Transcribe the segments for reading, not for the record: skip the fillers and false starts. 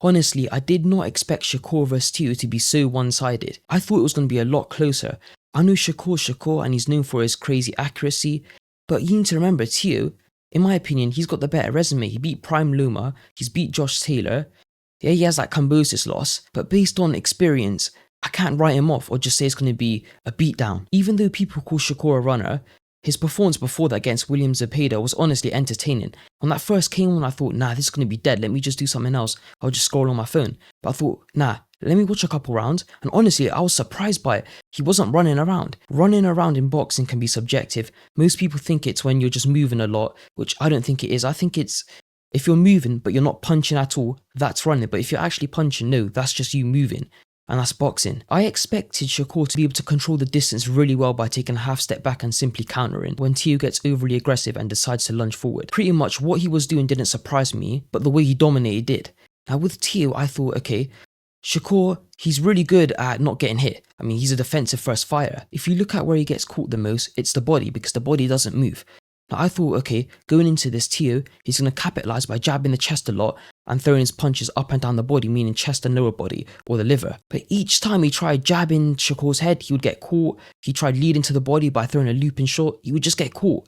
Honestly, I did not expect Shakur vs Teo to be so one-sided. I thought it was going to be a lot closer. I know Shakur and he's known for his crazy accuracy, but you need to remember Teo, in my opinion, he's got the better resume. He beat Prime Loma, he's beat Josh Taylor. Yeah, he has that Kambosos loss, but based on experience, I can't write him off or just say it's going to be a beatdown. Even though people call Shakur a runner, his performance before that against William Zepeda was honestly entertaining. When that first came on, I thought, nah, this is going to be dead. Let me just do something else. I'll just scroll on my phone. But I thought, nah, let me watch a couple rounds. And honestly, I was surprised by it. He wasn't running around. Running around in boxing can be subjective. Most people think it's when you're just moving a lot, which I don't think it is. I think it's if you're moving, but you're not punching at all, that's running. But if you're actually punching, no, that's just you moving. And that's boxing. I expected Shakur to be able to control the distance really well by taking a half step back and simply countering when Teo gets overly aggressive and decides to lunge forward. Pretty much what he was doing didn't surprise me, but the way he dominated did. Now with Teo, I thought, okay, Shakur, he's really good at not getting hit. I mean, he's a defensive first fighter. If you look at where he gets caught the most, it's the body, because the body doesn't move. Now I thought, okay, going into this Teo, he's going to capitalize by jabbing the chest a lot and throwing his punches up and down the body, meaning chest and lower body, or the liver. But each time he tried jabbing Shakur's head, he would get caught. He tried leading to the body by throwing a looping shot, he would just get caught.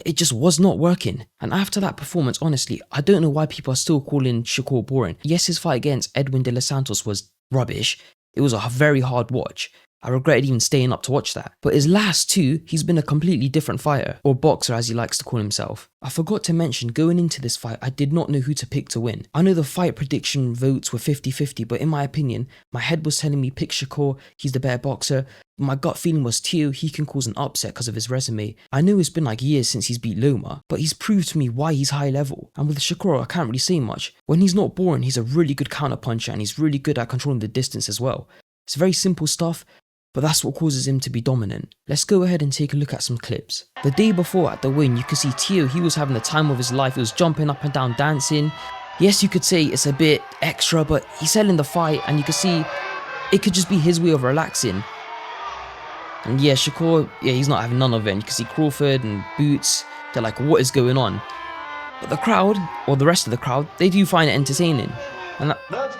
It just was not working. And after that performance, honestly, I don't know why people are still calling Shakur boring. Yes, his fight against Edwin De Los Santos was rubbish. It was a very hard watch. I regretted even staying up to watch that. But his last two, he's been a completely different fighter, or boxer as he likes to call himself. I forgot to mention, going into this fight, I did not know who to pick to win. I know the fight prediction votes were 50-50, but in my opinion, my head was telling me pick Shakur, he's the better boxer. My gut feeling was Teo, he can cause an upset because of his resume. I know it's been like years since he's beat Loma, but he's proved to me why he's high level. And with Shakur, I can't really say much. When he's not boring, he's a really good counter puncher and he's really good at controlling the distance as well. It's very simple stuff, but that's what causes him to be dominant. Let's go ahead and take a look at some clips. The day before at the win, you could see Teo, he was having the time of his life. He was jumping up and down, dancing. Yes, you could say it's a bit extra, but he's selling the fight, and you could see it could just be his way of relaxing. And yeah, Shakur, yeah, he's not having none of it. And you can see Crawford and Boots, they're like, what is going on? But the crowd, or the rest of the crowd, they do find it entertaining. And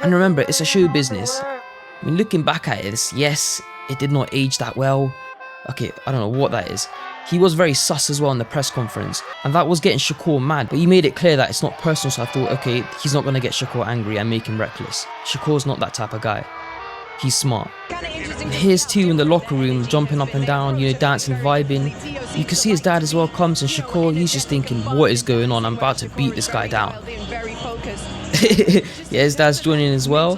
remember, it's a show business. I mean, looking back at it, yes, it did not age that well. Okay, I don't know what that is. He was very sus as well in the press conference, and that was getting Shakur mad, but he made it clear that it's not personal, so I thought, okay, he's not going to get Shakur angry and make him reckless. Shakur's not that type of guy. He's smart. And here's Teo in the locker room, jumping up and down, you know, dancing, vibing. You can see his dad as well comes, and Shakur, he's just thinking, what is going on? I'm about to beat this guy down. Yeah, his dad's joining as well.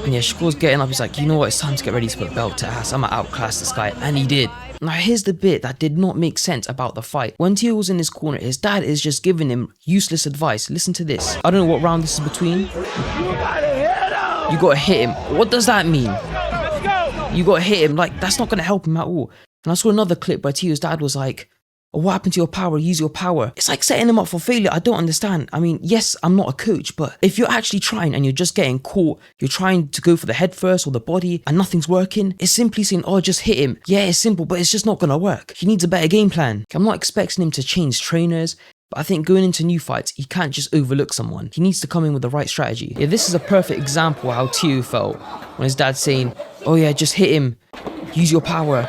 And yeah, Shakur's getting up, he's like, you know what, it's time to get ready to put belt to ass. I'm gonna outclass this guy, and he did. Now here's the bit that did not make sense about the fight. When Teo was in his corner, his dad is just giving him useless advice. Listen to this. I don't know what round this is between. You gotta hit him. What does that mean? You gotta hit him. Like, that's not gonna help him at all. And I saw another clip where Teo's dad was like, oh, what happened to your power? Use your power. It's like setting him up for failure. I don't understand. I mean, yes, I'm not a coach, but if you're actually trying and you're just getting caught, you're trying to go for the head first or the body and nothing's working, it's simply saying, oh, just hit him. Yeah, it's simple, but it's just not gonna work. He needs a better game plan. I'm not expecting him to change trainers, but I think going into new fights, he can't just overlook someone. He needs to come in with the right strategy. Yeah, this is a perfect example of how Teo felt when his dad's saying, oh yeah, just hit him. Use your power.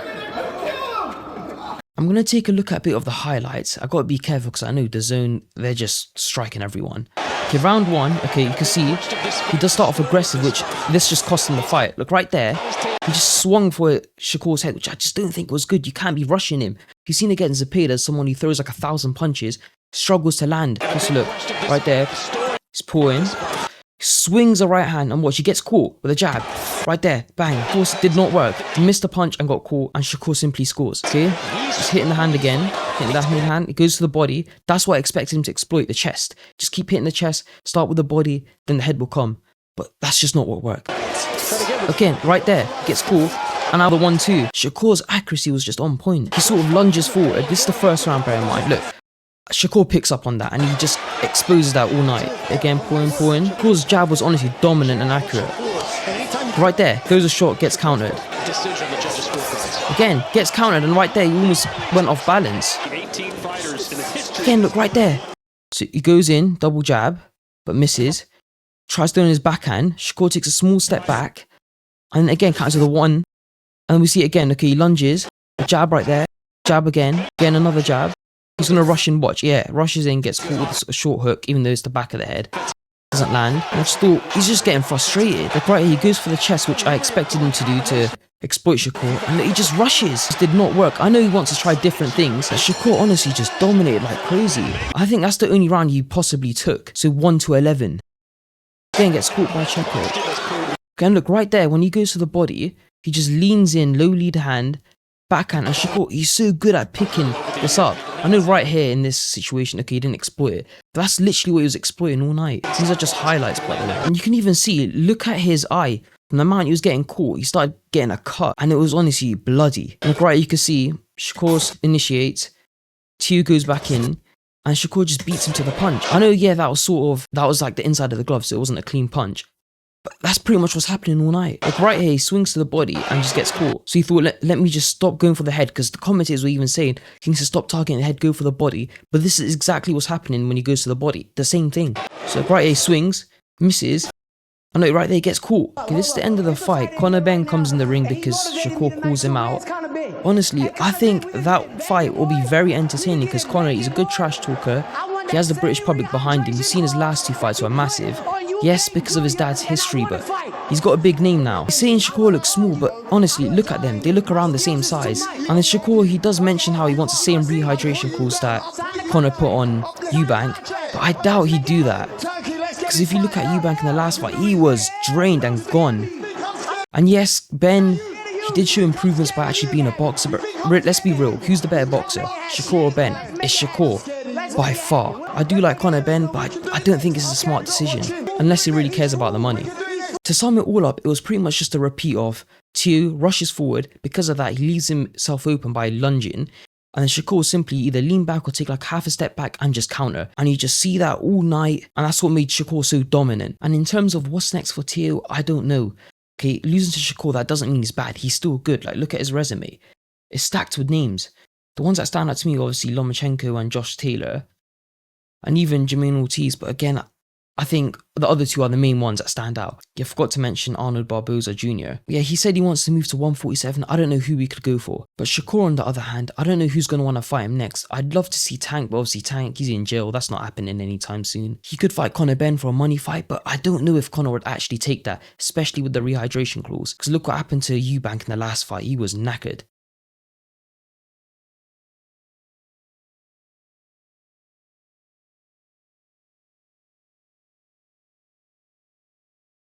I'm going to take a look at a bit of the highlights. I got to be careful because I know the zone, they're just striking everyone. Okay, round one, okay, you can see he does start off aggressive, which this just cost him the fight. Look, right there, he just swung for Shakur's head, which I just don't think was good. You can't be rushing him. You've seen against Zepeda, someone who throws like 1,000 punches, struggles to land. Just look, right there, he's pulling. Swings a right hand and watch, he gets caught with a jab. Right there, bang. Of course, it did not work. He missed a punch and got caught, and Shakur simply scores. See? Just hitting the hand again. Hitting that hand. It goes to the body. That's what I expected him to exploit, the chest. Just keep hitting the chest, start with the body, then the head will come. But that's just not what worked. Again, right there, gets caught. And now the 1-2. Shakur's accuracy was just on point. He sort of lunges forward. This is the first round, bear in mind. Look. Shakur picks up on that and he just exposes that all night. Again, pulling. Shakur's jab was honestly dominant and accurate. Right there, throws a shot, gets countered. Again, gets countered, and right there, he almost went off balance. Again, look, right there. So he goes in, double jab, but misses. tries throwing his backhand. Shakur takes a small step back, and again counters with a 1. And we see it again. Okay, he lunges, a jab right there, jab again another jab. He's gonna rush in, watch, yeah, rushes in, gets caught with a short hook, even though it's the back of the head. Doesn't land. I just thought, he's just getting frustrated. Like right here, he goes for the chest, which I expected him to do to exploit Shakur, and he just rushes. This did not work. I know he wants to try different things, but Shakur honestly just dominated like crazy. I think that's the only round he possibly took. So 1-11. Again gets caught by Shakur. Again, look right there, when he goes to the body, he just leans in, low lead hand, backhand, and Shakur, he's so good at picking this up. I know right here in this situation, okay, he didn't exploit it, but that's literally what he was exploiting all night. These are just highlights, by the way. And you can even see, look at his eye. From the amount he was getting caught, he started getting a cut, and it was honestly bloody. Look right, you can see, Shakur initiates, Teo goes back in, and Shakur just beats him to the punch. I know, yeah, that was like the inside of the glove, so it wasn't a clean punch. But that's pretty much what's happening all night. Like right here, he swings to the body and just gets caught. So he thought, let me just stop going for the head, because the commentators were even saying he needs to stop targeting the head, go for the body. But this is exactly what's happening when he goes to the body. The same thing. So right here, he swings, misses. I know right there, he gets caught. Okay, this is the end of the fight. Conor Benn comes in the ring because Shakur calls him out. Honestly, I think that fight will be very entertaining because Conor, he's a good trash talker. He has the British public behind him. You've seen his last 2 fights were massive. Yes, because of his dad's history, but he's got a big name now. He's saying Shakur looks small, but honestly, look at them. They look around the same size. And then Shakur, he does mention how he wants the same rehydration course that Conor put on Eubank, but I doubt he'd do that. Because if you look at Eubank in the last fight, he was drained and gone. And yes, Ben, he did show improvements by actually being a boxer, but let's be real, who's the better boxer? Shakur or Ben? It's Shakur. By far. I do like Conor Benn, but I don't think this is a smart decision, unless he really cares about the money. To sum it all up, it was pretty much just a repeat of Teo rushes forward. Because of that, he leaves himself open by lunging, and then Shakur simply either lean back or take like half a step back and just counter. And you just see that all night, and that's what made Shakur so dominant. And in terms of what's next for Teo, I don't know. Okay, losing to Shakur, that doesn't mean he's bad. He's still good. Like, look at his resume. It's stacked with names. The ones that stand out to me are obviously Lomachenko and Josh Taylor, and even Jermaine Ortiz, but again, I think the other 2 are the main ones that stand out. Yeah, I forgot to mention Arnold Barboza Jr. Yeah, he said he wants to move to 147. I don't know who we could go for. But Shakur, on the other hand, I don't know who's going to want to fight him next. I'd love to see Tank, but obviously Tank, he's in jail. That's not happening anytime soon. He could fight Conor Benn for a money fight, but I don't know if Conor would actually take that, especially with the rehydration clause. Because look what happened to Eubank in the last fight. He was knackered.